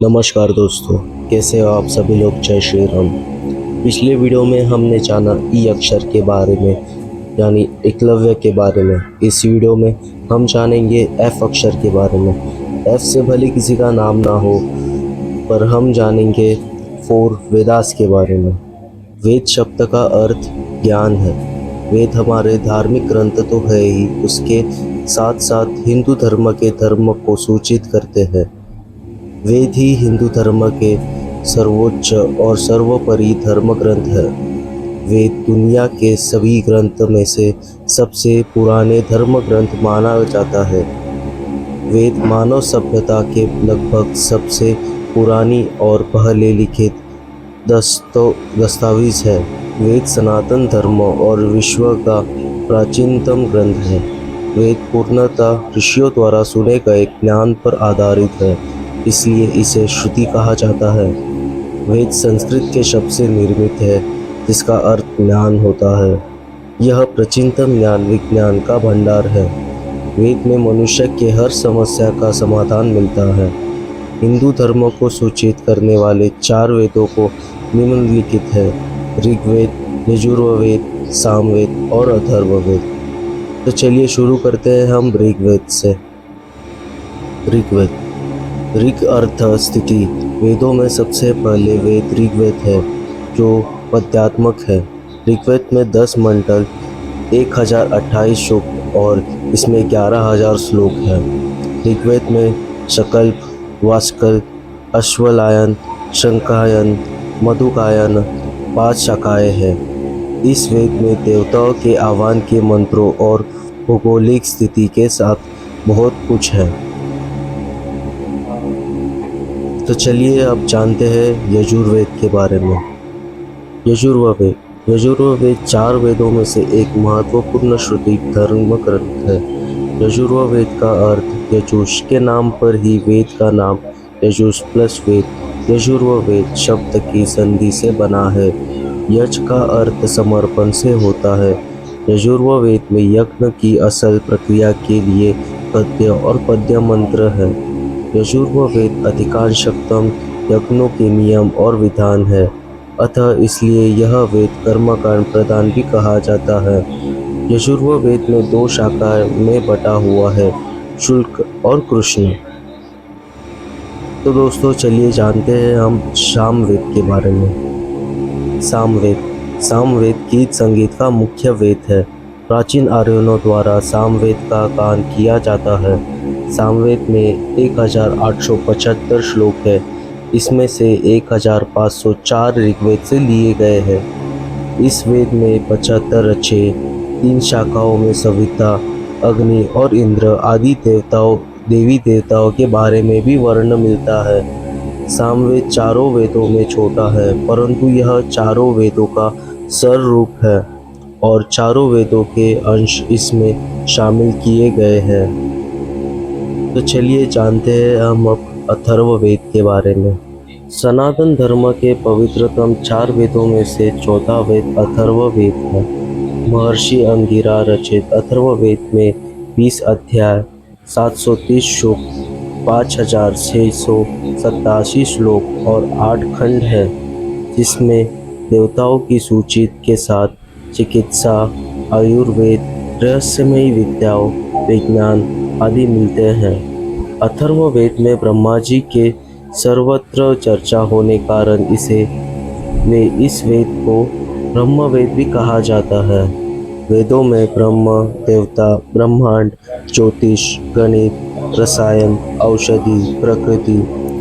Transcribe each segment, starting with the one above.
नमस्कार दोस्तों, कैसे हो आप सभी लोग। जय श्री राम। पिछले वीडियो में हमने जाना ई अक्षर के बारे में, यानी एकलव्य के बारे में। इस वीडियो में हम जानेंगे एफ अक्षर के बारे में। एफ से भले किसी का नाम ना हो, पर हम जानेंगे 4 वेदास के बारे में। वेद शब्द का अर्थ ज्ञान है। वेद हमारे धार्मिक ग्रंथ तो है ही, उसके साथ साथ हिंदू धर्म के धर्म को सूचित करते हैं। वेद ही हिंदू धर्म के सर्वोच्च और सर्वोपरि धर्म ग्रंथ है। वेद दुनिया के सभी ग्रंथ में से सबसे पुराने धर्म ग्रंथ माना जाता है। वेद मानव सभ्यता के लगभग सबसे पुरानी और पहले लिखित दस्तावेज है। वेद सनातन धर्म और विश्व का प्राचीनतम ग्रंथ है। वेद पूर्णतः ऋषियों द्वारा सुने गए ज्ञान पर आधारित है, इसलिए इसे श्रुति कहा जाता है। वेद संस्कृत के शब्द से निर्मित है, जिसका अर्थ ज्ञान होता है। यह प्राचीनतम ज्ञान विज्ञान का भंडार है। वेद में मनुष्य के हर समस्या का समाधान मिलता है। हिंदू धर्म को सूचित करने वाले 4 वेदों को निम्नलिखित है: ऋग्वेद, यजुर्वेद, सामवेद और अथर्ववेद। तो चलिए शुरू करते हैं हम ऋग्वेद से। ऋग्वेद। ऋग अर्थ स्थिति। वेदों में सबसे पहले वेद ऋग्वेद है, जो पद्यात्मक है। ऋग्वेद में 10 मंडल, 1028 सूक्त और इसमें 11,000 श्लोक हैं। ऋग्वेद में शकल्प, वाष्कल, अश्वलायन, शंखायन, मधुकायन 5 शाखाएँ हैं। इस वेद में देवताओं के आह्वान के मंत्रों और भौगोलिक स्थिति के साथ बहुत कुछ है। तो चलिए अब जानते हैं यजुर्वेद के बारे में। यजुर्वेद। यजुर्वेद 4 वेदों में से एक महत्वपूर्ण श्रुति धर्म ग्रंथ है। यजुर्वेद का अर्थ यजुष के नाम पर ही वेद का नाम यजुष प्लस वेद, यजुर्वेद शब्द की संधि से बना है। यज का अर्थ समर्पण से होता है। यजुर्वेद में यज्ञ की असल प्रक्रिया के लिए गद्य और पद्य मंत्र है। यजुर्वेद अधिकांशतम यज्ञों के नियम और विधान है, अतः इसलिए यह वेद कर्मकांड प्रधान भी कहा जाता है। यजुर्वेद में 2 शाखाएं में बटा हुआ है, शुक्ल और कृष्ण। तो दोस्तों चलिए जानते हैं हम सामवेद के बारे में। सामवेद। सामवेद गीत संगीत का मुख्य वेद है। प्राचीन आर्यों द्वारा सामवेद का गान किया जाता है। सामवेद में 1875 श्लोक है। इसमें से 1504 ऋग्वेद से लिए गए हैं। इस वेद में 75 रचे। 3 शाखाओं में सविता, अग्नि और इंद्र आदि देवी देवताओं के बारे में भी वर्णन मिलता है। सामवेद 4 वेदों में छोटा है, परंतु यह 4 वेदों का सर रूप है और 4 वेदों के अंश इसमें शामिल किए गए हैं। तो चलिए जानते हैं हम अब अथर्ववेद के बारे में। सनातन धर्म के पवित्रतम 4 वेदों में से चौथा वेद अथर्ववेद है। महर्षि अंगिरा रचित अथर्ववेद में 20 अध्याय, 730 सूक्त, 5687 श्लोक और 8 खंड है, जिसमें देवताओं की सूची के साथ चिकित्सा, आयुर्वेद, रहस्यमयी विद्याओं, विज्ञान आदि मिलते हैं। अथर्ववेद में ब्रह्मा जी के सर्वत्र चर्चा होने कारण इस वेद को ब्रह्मवेद भी कहा जाता है। वेदों में ब्रह्म, देवता, ब्रह्मांड, ज्योतिष, गणित, रसायन, औषधि, प्रकृति,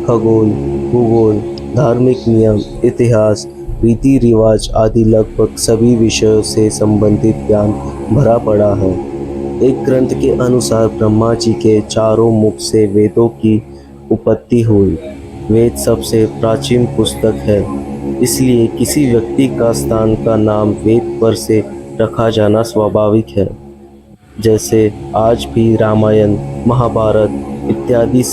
खगोल, भूगोल, धार्मिक नियम, इतिहास, रीति रिवाज आदि लगभग सभी विषयों से संबंधित ज्ञान भरा पड़ा है। एक ग्रंथ के अनुसार ब्रह्मा जी के 4 मुख से वेदों की उत्पत्ति हुई। वेद सबसे प्राचीन पुस्तक है, इसलिए किसी व्यक्ति का स्थान का नाम वेद पर से रखा जाना स्वाभाविक है। जैसे आज भी रामायण, महाभारत इत्यादि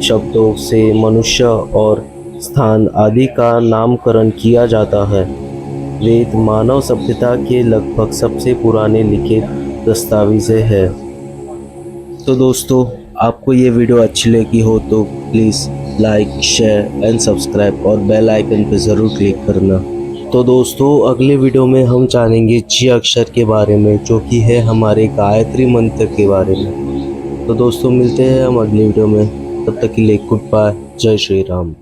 शब्दों से मनुष्य और स्थान आदि का नामकरण किया जाता है। वेद मानव सभ्यता के लगभग सबसे पुराने लिखित दस्तावेज़ें हैं। तो दोस्तों, आपको ये वीडियो अच्छी लगी हो तो please like share and subscribe और बेल आइकन पे ज़रूर क्लिक करना। तो दोस्तों अगले वीडियो में हम जानेंगे जी अक्षर के बारे में, जो कि है हमारे गायत्री मंत्र के बारे में। तो दोस्तों मिलते हैं हम अगले वीडियो में, तब तक के लिए गुड बाय, जय श्री राम।